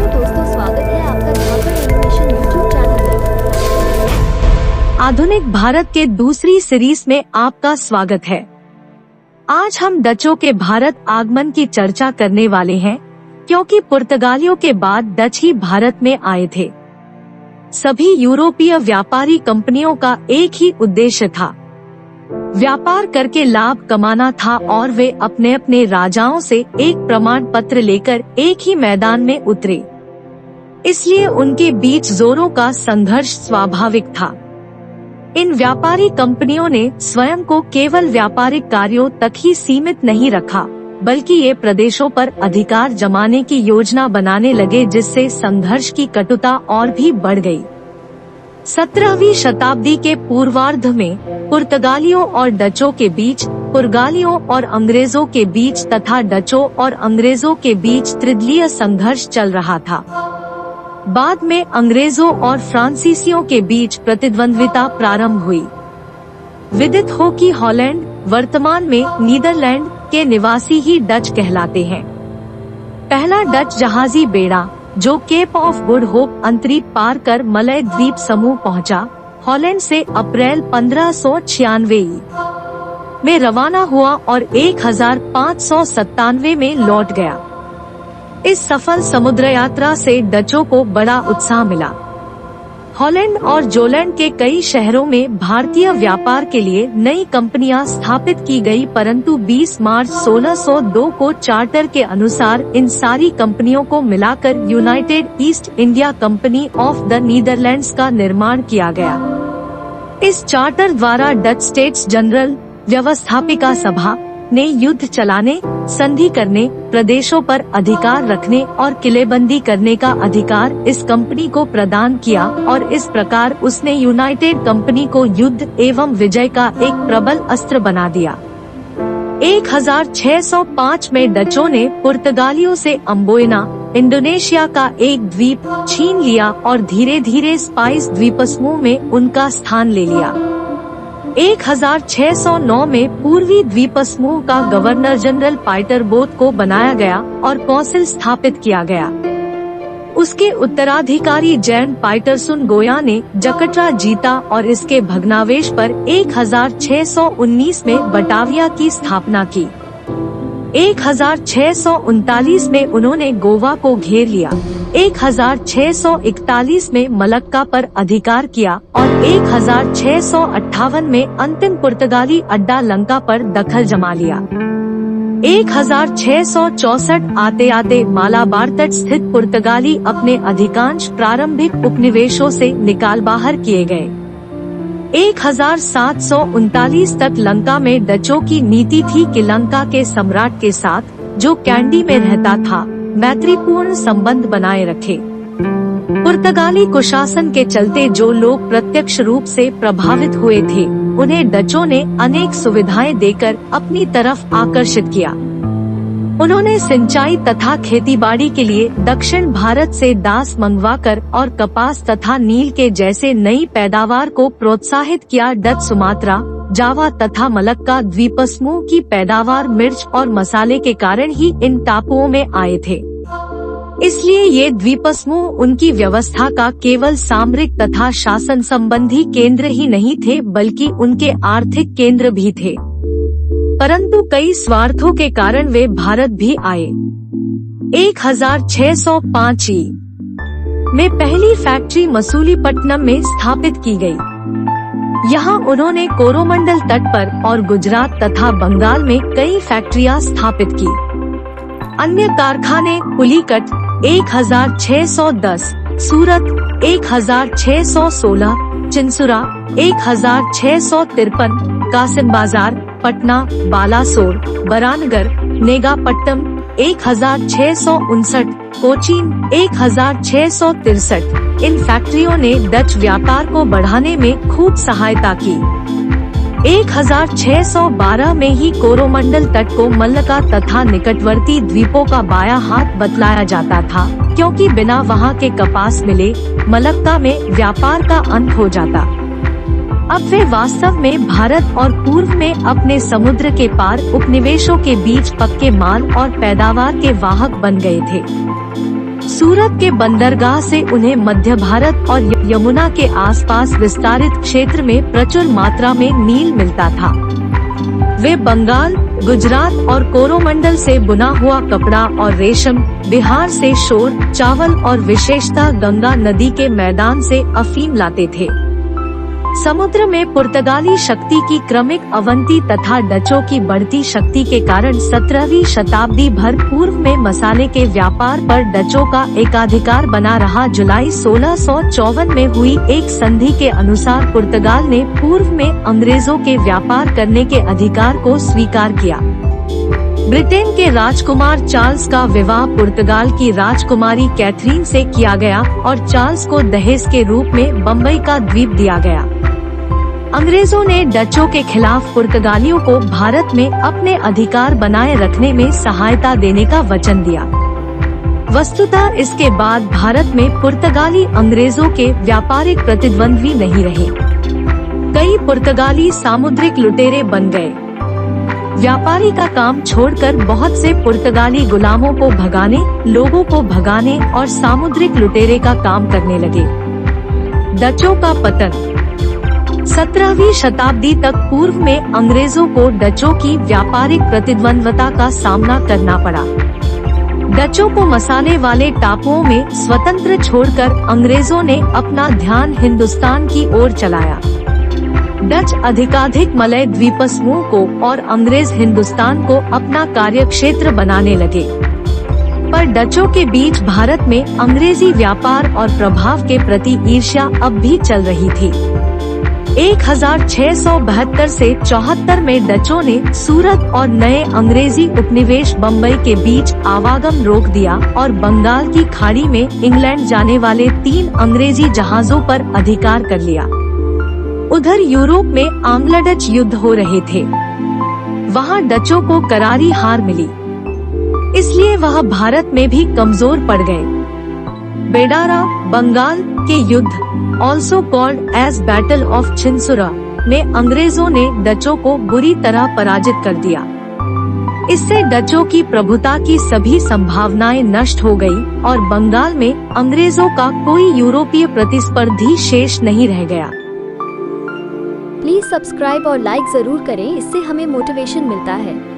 दोस्तों, स्वागत है आपका धाकड़ एनिमेशन यूट्यूब चैनल में। आधुनिक भारत के दूसरी सीरीज में आपका स्वागत है। आज हम डचों के भारत आगमन की चर्चा करने वाले हैं, क्योंकि पुर्तगालियों के बाद डच ही भारत में आए थे। सभी यूरोपीय व्यापारी कंपनियों का एक ही उद्देश्य था, व्यापार करके लाभ कमाना था, और वे अपने अपने राजाओं से एक प्रमाण पत्र लेकर एक ही मैदान में उतरे। इसलिए उनके बीच जोरों का संघर्ष स्वाभाविक था। इन व्यापारी कंपनियों ने स्वयं को केवल व्यापारिक कार्यों तक ही सीमित नहीं रखा, बल्कि ये प्रदेशों पर अधिकार जमाने की योजना बनाने लगे, जिससे संघर्ष की कटुता और भी बढ़ गई। 17वीं शताब्दी के पूर्वार्ध में पुर्तगालियों और डचों के बीच, पुर्तगालियों और अंग्रेजों के बीच तथा डचों और अंग्रेजों के बीच त्रिदलीय संघर्ष चल रहा था। बाद में अंग्रेजों और फ्रांसीसियों के बीच प्रतिद्वंद्विता प्रारंभ हुई। विदित हो कि हॉलैंड, वर्तमान में नीदरलैंड के निवासी ही डच कहलाते हैं। पहला डच जहाजी बेड़ा, जो केप ऑफ गुड होप अंतरीप पार कर मलय द्वीप समूह पहुंचा, हॉलैंड से अप्रैल 1596 में रवाना हुआ और 1597 में लौट गया। इस सफल समुद्र यात्रा से डचों को बड़ा उत्साह मिला। हॉलैंड और जोलैंड के कई शहरों में भारतीय व्यापार के लिए नई कंपनियां स्थापित की गई, परंतु 20 मार्च 1602 को चार्टर के अनुसार इन सारी कंपनियों को मिलाकर United east India company of the Netherlands का निर्माण किया गया। इस चार्टर द्वारा डच स्टेट्स जनरल व्यवस्थापिका सभा ने युद्ध चलाने, संधि करने, प्रदेशों पर अधिकार रखने और किलेबंदी करने का अधिकार इस कंपनी को प्रदान किया, और इस प्रकार उसने यूनाइटेड कंपनी को युद्ध एवं विजय का एक प्रबल अस्त्र बना दिया। 1605 में डचों ने पुर्तगालियों से अम्बोयना, इंडोनेशिया का एक द्वीप छीन लिया और धीरे धीरे स्पाइस द्वीपसमूह में उनका स्थान ले लिया। 1609 में पूर्वी द्वीपसमूह का गवर्नर जनरल पाइटरबोथ को बनाया गया और कौंसिल स्थापित किया गया। उसके उत्तराधिकारी जैन पाइटरसुन गोया ने जकट्रा जीता और इसके भग्नावेश पर 1619 में बटाविया की स्थापना की। 1639 में उन्होंने गोवा को घेर लिया। 1641 में मलक्का पर अधिकार किया और 1658 में अंतिम पुर्तगाली अड्डा लंका पर दखल जमा लिया। 1664 आते आते मालाबार तट स्थित पुर्तगाली अपने अधिकांश प्रारंभिक उपनिवेशों से निकाल बाहर किए गए। 1739 तक लंका में डचों की नीति थी कि लंका के सम्राट के साथ, जो कैंडी में रहता था, मैत्रीपूर्ण संबंध बनाए रखे। पुर्तगाली कुशासन के चलते जो लोग प्रत्यक्ष रूप से प्रभावित हुए थे, उन्हें डचों ने अनेक सुविधाएं देकर अपनी तरफ आकर्षित किया। उन्होंने सिंचाई तथा खेतीबाड़ी के लिए दक्षिण भारत से दास मंगवाकर और कपास तथा नील के जैसे नई पैदावार को प्रोत्साहित किया। डच सुमात्रा, जावा तथा मलक्का द्वीपसमूह की पैदावार मिर्च और मसाले के कारण ही इन टापुओं में आए थे। इसलिए ये द्वीपसमूह उनकी व्यवस्था का केवल सामरिक तथा शासन संबंधी केंद्र ही नहीं थे, बल्कि उनके आर्थिक केंद्र भी थे। परंतु कई स्वार्थों के कारण वे भारत भी आए। 1605 में पहली फैक्ट्री मसूलीपट्टनम में स्थापित की गई। यहाँ उन्होंने कोरोमंडल तट पर और गुजरात तथा बंगाल में कई फैक्ट्रियां स्थापित की। अन्य कारखाने पुलीकट 1610, सूरत 1616, चिंसुरा 1653, कासिम बाजार, पटना, बालासोर, बरानगर, नेगापट्टम 1659, कोचीन 1663। इन फैक्ट्रियों ने डच व्यापार को बढ़ाने में खूब सहायता की। 1612 में ही कोरोमंडल तट को मलक्का तथा निकटवर्ती द्वीपों का बायां हाथ बतलाया जाता था, क्योंकि बिना वहां के कपास मिले मलक्का में व्यापार का अंत हो जाता। अब वे वास्तव में भारत और पूर्व में अपने समुद्र के पार उपनिवेशों के बीच पक्के माल और पैदावार के वाहक बन गए थे। सूरत के बंदरगाह से उन्हें मध्य भारत और यमुना के आसपास विस्तारित क्षेत्र में प्रचुर मात्रा में नील मिलता था। वे बंगाल, गुजरात और कोरोमंडल से बुना हुआ कपड़ा और रेशम, बिहार से शोर, चावल और विशेषतः गंगा नदी के मैदान से अफीम लाते थे। समुद्र में पुर्तगाली शक्ति की क्रमिक अवनति तथा डचों की बढ़ती शक्ति के कारण 17वीं शताब्दी भर पूर्व में मसाले के व्यापार पर डचों का एकाधिकार बना रहा। जुलाई 1654 में हुई एक संधि के अनुसार पुर्तगाल ने पूर्व में अंग्रेजों के व्यापार करने के अधिकार को स्वीकार किया। ब्रिटेन के राजकुमार चार्ल्स का विवाह पुर्तगाल की राजकुमारी कैथरीन से किया गया और चार्ल्स को दहेज के रूप में बम्बई का द्वीप दिया गया। अंग्रेजों ने डचों के खिलाफ पुर्तगालियों को भारत में अपने अधिकार बनाए रखने में सहायता देने का वचन दिया। वस्तुतः इसके बाद भारत में पुर्तगाली अंग्रेजों के व्यापारिक प्रतिद्वंद्वी नहीं रहे। कई पुर्तगाली सामुद्रिक लुटेरे बन गए। व्यापारी का काम छोड़कर बहुत से पुर्तगाली गुलामों को भगाने, लोगों को भगाने और सामुद्रिक लुटेरे का काम करने लगे। डचों का पतन। 17वीं शताब्दी तक पूर्व में अंग्रेजों को डचों की व्यापारिक प्रतिद्वंद्विता का सामना करना पड़ा। डचों को मसाले वाले टापुओं में स्वतंत्र छोड़कर अंग्रेजों ने अपना ध्यान हिंदुस्तान की ओर चलाया। डच अधिकाधिक मलय द्वीपसमूह को और अंग्रेज हिंदुस्तान को अपना कार्यक्षेत्र बनाने लगे। पर डचों के बीच भारत में अंग्रेजी व्यापार और प्रभाव के प्रति ईर्ष्या अब भी चल रही थी। 1672 से 74 में डचों ने सूरत और नए अंग्रेजी उपनिवेश बम्बई के बीच आवागम रोक दिया और बंगाल की खाड़ी में इंग्लैंड जाने वाले 3 अंग्रेजी जहाजों पर अधिकार कर लिया। उधर यूरोप में आंग्ल डच युद्ध हो रहे थे। वहाँ डचों को करारी हार मिली, इसलिए वह भारत में भी कमजोर पड़ गए। बेडारा, बंगाल के युद्ध, also called as battle of Chinsurah, में अंग्रेजों ने डचों को बुरी तरह पराजित कर दिया। इससे डचों की प्रभुता की सभी संभावनाएं नष्ट हो गई और बंगाल में अंग्रेजों का कोई यूरोपीय प्रतिस्पर्धी शेष नहीं रह गया। प्लीज सब्सक्राइब और लाइक जरूर करें, इससे हमें मोटिवेशन मिलता है।